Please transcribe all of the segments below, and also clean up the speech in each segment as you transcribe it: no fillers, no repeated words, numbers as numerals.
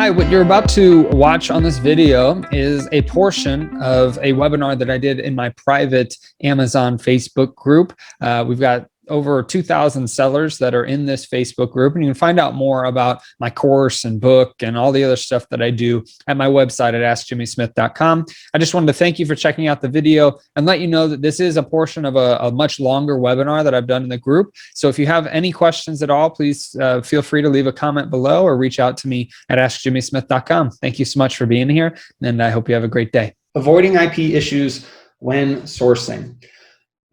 Hi, what you're about to watch on this video is a portion of a webinar that I did in my private Amazon Facebook group. We've got over 2,000 sellers that are in this Facebook group, and you can find out more about my course and book and all the other stuff that I do at my website at askjimmysmith.com. I just wanted to thank you for checking out the video and let you know that this is a portion of a much longer webinar that I've done in the group. So if you have any questions at all, please feel free to leave a comment below or reach out to me at askjimmysmith.com. Thank you so much for being here, and I hope you have a great day. Avoiding IP issues when sourcing.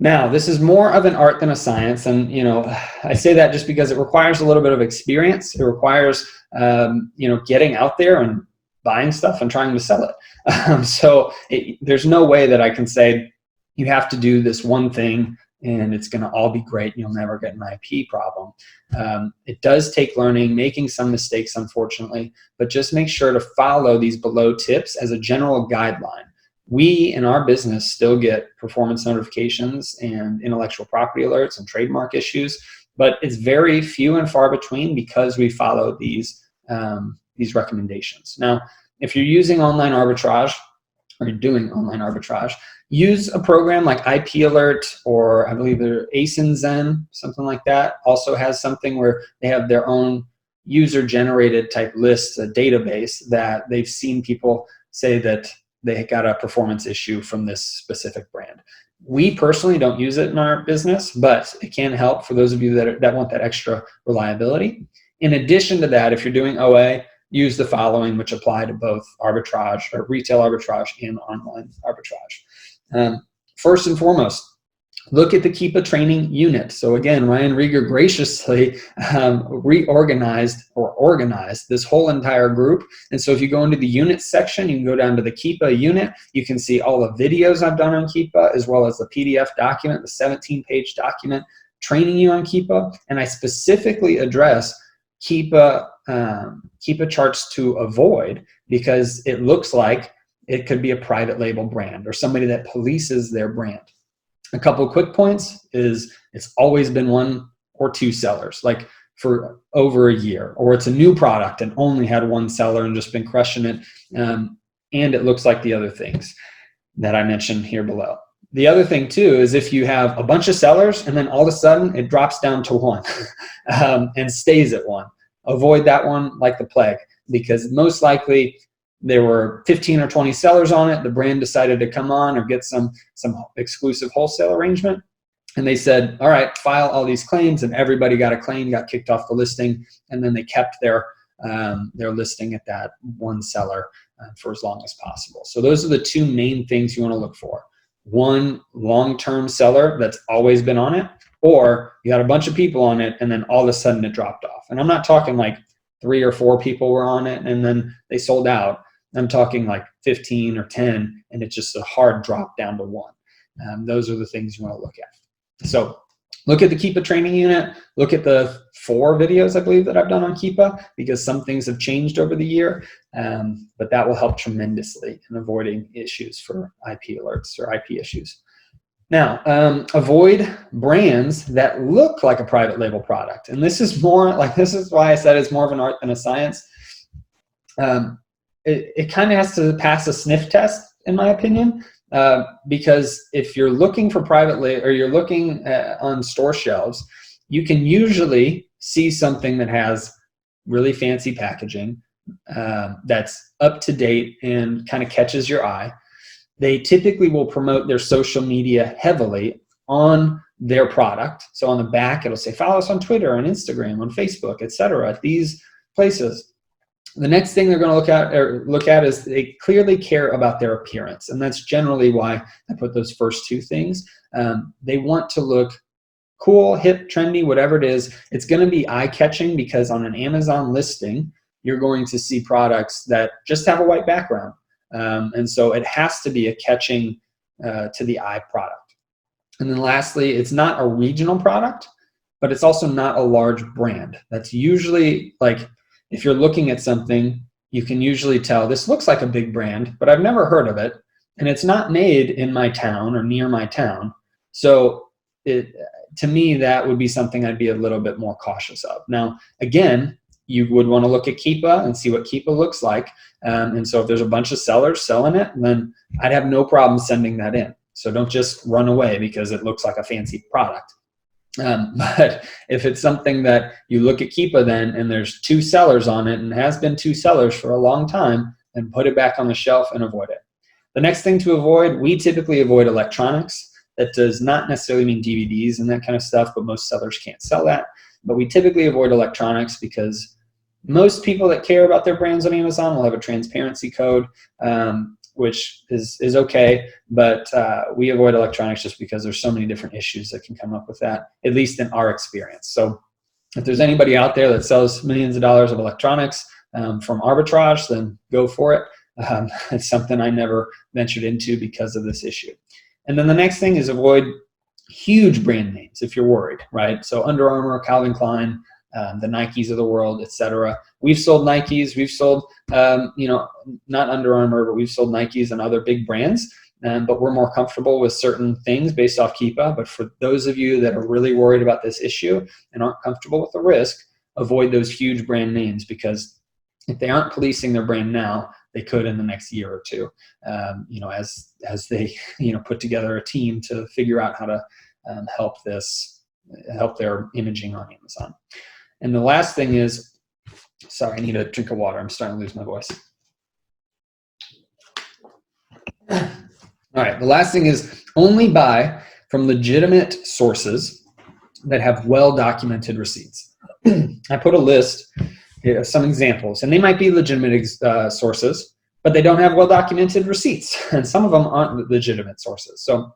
Now, this is more of an art than a science, and I say that just because it requires a little bit of experience. It requires getting out there and buying stuff and trying to sell it. There's no way that I can say you have to do this one thing and it's going to all be great and you'll never get an IP problem. It does take learning, making some mistakes, unfortunately, but just make sure to follow these below tips as a general guideline. We in our business still get performance notifications and intellectual property alerts and trademark issues, but it's very few and far between because we follow these recommendations. Now, if you're using online arbitrage or you're doing online arbitrage, use a program like IP Alert, or I believe they're ASIN, something like that. Also has something where they have their own user-generated type lists, a database that they've seen people say that they got a performance issue from this specific brand. We personally don't use it in our business, but it can help for those of you that want that extra reliability. In addition to that, if you're doing OA, use the following, which apply to both arbitrage or retail arbitrage and online arbitrage. First and foremost, look at the Keepa training unit. So again, Ryan Rieger graciously organized this whole entire group. And so if you go into the unit section, you can go down to the Keepa unit. You can see all the videos I've done on Keepa, as well as the PDF document, the 17-page document training you on Keepa. And I specifically address Keepa charts to avoid, because it looks like it could be a private label brand or somebody that polices their brand. A couple of quick points is it's always been one or two sellers, like for over a year, or it's a new product and only had one seller and just been crushing it. And it looks like the other things that I mentioned here below. The other thing too is if you have a bunch of sellers and then all of a sudden it drops down to one and stays at one, avoid that one like the plague, because most likely there were 15 or 20 sellers on it. The brand decided to come on or get some exclusive wholesale arrangement. And they said, all right, file all these claims, and everybody got a claim, got kicked off the listing. And then they kept their listing at that one seller for as long as possible. So those are the two main things you want to look for. One, long-term seller that's always been on it, or you got a bunch of people on it and then all of a sudden it dropped off. And I'm not talking like 3 or 4 people were on it and then they sold out. I'm talking like 15 or 10, and it's just a hard drop down to 1. Those are the things you want to look at. So look at the Keepa training unit. Look at the 4 videos, I believe, that I've done on Keepa, because some things have changed over the year, but that will help tremendously in avoiding issues for IP alerts or IP issues. Now, avoid brands that look like a private label product. And this is why I said it's more of an art than a science. It kind of has to pass a sniff test, in my opinion, because if you're looking for private label, or you're looking on store shelves, you can usually see something that has really fancy packaging that's up to date and kind of catches your eye. They typically will promote their social media heavily on their product. So on the back, it'll say, follow us on Twitter, on Instagram, on Facebook, etc. at these places. The next thing they're going to look at is they clearly care about their appearance. And that's generally why I put those first 2 things. They want to look cool, hip, trendy, whatever it is. It's going to be eye-catching, because on an Amazon listing, you're going to see products that just have a white background. And so it has to be a catching to the eye product. And then lastly, it's not a regional product, but it's also not a large brand. That's usually like, if you're looking at something, you can usually tell this looks like a big brand, but I've never heard of it, and it's not made in my town or near my town. So to me, that would be something I'd be a little bit more cautious of. Now, again, you would want to look at Keepa and see what Keepa looks like. And so if there's a bunch of sellers selling it, then I'd have no problem sending that in. So don't just run away because it looks like a fancy product. But if it's something that you look at Keepa then and there's 2 sellers on it and has been 2 sellers for a long time, then put it back on the shelf and avoid it. The next thing to avoid, we typically avoid electronics. That does not necessarily mean DVDs and that kind of stuff, but most sellers can't sell that. But we typically avoid electronics because most people that care about their brands on Amazon will have a transparency code, which is okay, but we avoid electronics just because there's so many different issues that can come up with that, at least in our experience. So if there's anybody out there that sells millions of dollars of electronics from arbitrage, then go for it. It's something I never ventured into because of this issue. And then the next thing is avoid huge brand names if you're worried, right? So Under Armour, Calvin Klein, the Nikes of the world, etc. We've sold Nikes, we've sold, not Under Armour, but we've sold Nikes and other big brands, but we're more comfortable with certain things based off Keepa. But for those of you that are really worried about this issue and aren't comfortable with the risk, avoid those huge brand names, because if they aren't policing their brand now, they could in the next year or two, as they, put together a team to figure out how to help their imaging on Amazon. And the last thing is, sorry, I need a drink of water. I'm starting to lose my voice. All right, the last thing is only buy from legitimate sources that have well-documented receipts. I put a list of some examples, and they might be legitimate sources, but they don't have well-documented receipts, and some of them aren't legitimate sources. So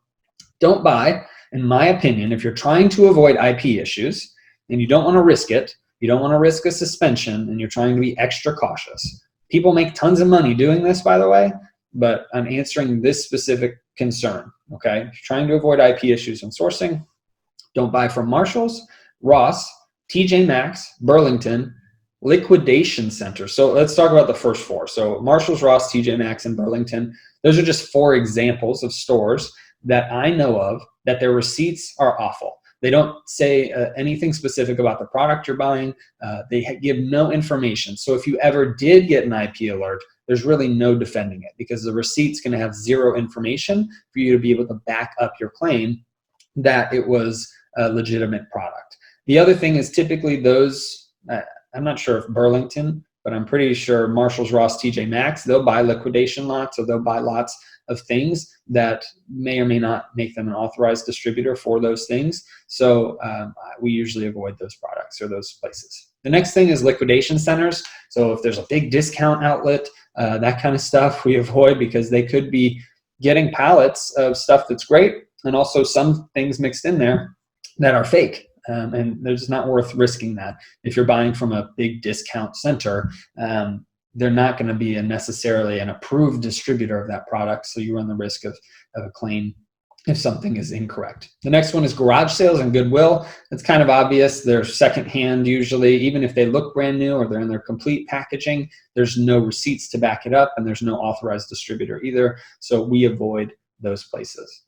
don't buy, in my opinion, if you're trying to avoid IP issues and you don't want to risk it, you don't want to risk a suspension, and you're trying to be extra cautious. People make tons of money doing this, by the way, but I'm answering this specific concern, okay? If you're trying to avoid IP issues when sourcing, don't buy from Marshalls, Ross, TJ Maxx, Burlington, Liquidation Centers. So let's talk about the first 4. So Marshalls, Ross, TJ Maxx, and Burlington. Those are just 4 examples of stores that I know of that their receipts are awful. They don't say anything specific about the product you're buying. They give no information. So if you ever did get an IP alert, there's really no defending it, because the receipt's going to have 0 information for you to be able to back up your claim that it was a legitimate product. The other thing is typically those, I'm not sure if Burlington, but I'm pretty sure Marshalls, Ross, TJ Maxx, they'll buy liquidation lots, or they'll buy lots of things that may or may not make them an authorized distributor for those things. So we usually avoid those products or those places. The next thing is liquidation centers. So if there's a big discount outlet, that kind of stuff we avoid, because they could be getting pallets of stuff that's great, and also some things mixed in there that are fake. And it's not worth risking that. If you're buying from a big discount center, they're not going to be necessarily an approved distributor of that product, so you run the risk of a claim if something is incorrect. The next one is garage sales and Goodwill. It's kind of obvious. They're secondhand usually. Even if they look brand new or they're in their complete packaging, there's no receipts to back it up, and there's no authorized distributor either, so we avoid those places.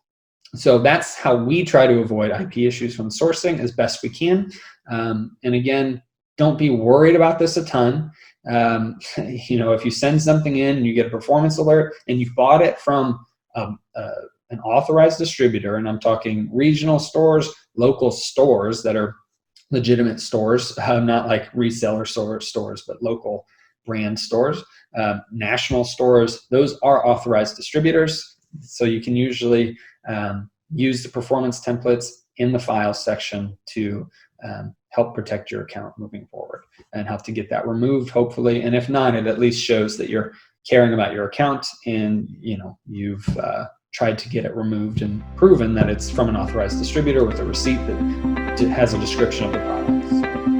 So that's how we try to avoid IP issues when sourcing as best we can. And again, don't be worried about this a ton. If you send something in and you get a performance alert and you bought it from an authorized distributor, and I'm talking regional stores, local stores that are legitimate stores, not like reseller stores, but local brand stores, national stores, those are authorized distributors. So you can usually use the performance templates in the files section to help protect your account moving forward and help to get that removed, hopefully. And if not, it at least shows that you're caring about your account, and you've tried to get it removed and proven that it's from an authorized distributor with a receipt that has a description of the product.